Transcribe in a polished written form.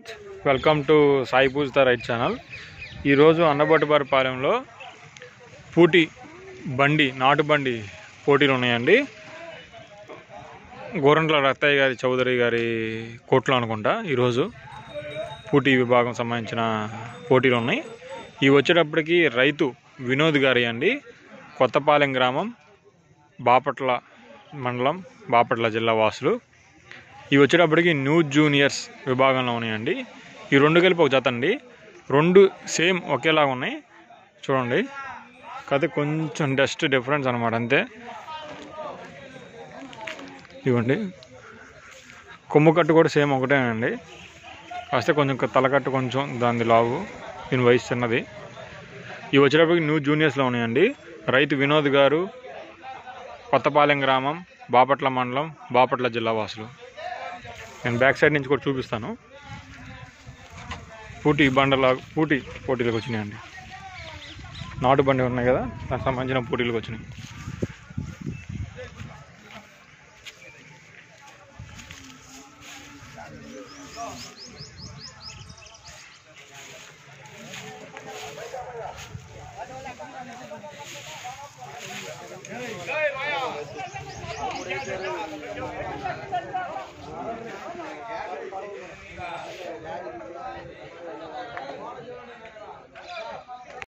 Friends, welcome to Sai Pooja the right channel. ఈరోజు అన్నబొట్టుబారిపాలెంలో పూటి బండి నాటు బండి పోటీలు ఉన్నాయండి. గోరంట్ల రత్తయ్య గారి చౌదరి గారి కోట్లో అనుకుంటా ఈరోజు పూటి విభాగం సంబంధించిన పోటీలు ఉన్నాయి. ఇవి వచ్చేటప్పటికి రైతు వినోద్ గారి అండి, కొత్తపాలెం గ్రామం, బాపట్ల మండలం, బాపట్ల జిల్లా వాసులు. ఇవి వచ్చేటప్పటికి న్యూ జూనియర్స్ విభాగంలో ఉన్నాయండి. ఈ రెండు కలిపి ఒక జత అండి. రెండు సేమ్ ఒకేలాగా ఉన్నాయి చూడండి, కాకపోతే కొంచెం జస్ట్ డిఫరెన్స్ అనమాట, అంతే. ఇవ్వండి, కొమ్ము కట్టు కూడా సేమ్ ఒకటేనండి, కాస్తే కొంచెం తలకట్టు కొంచెం దాని లావు, దీని వయసు చిన్నది. ఇవి వచ్చేటప్పటికి న్యూ జూనియర్స్లో ఉన్నాయండి. రైతు వినోద్ గారు, కొత్తపాలెం గ్రామం, బాపట్ల మండలం, బాపట్ల జిల్లా వాసులు. నేను బ్యాక్ సైడ్ నుంచి కూడా చూపిస్తాను. పోటీలకు వచ్చినాయండి. నాటు బండి ఉన్నాయి కదా, దానికి సంబంధించిన పోటీలకు వచ్చినాయి.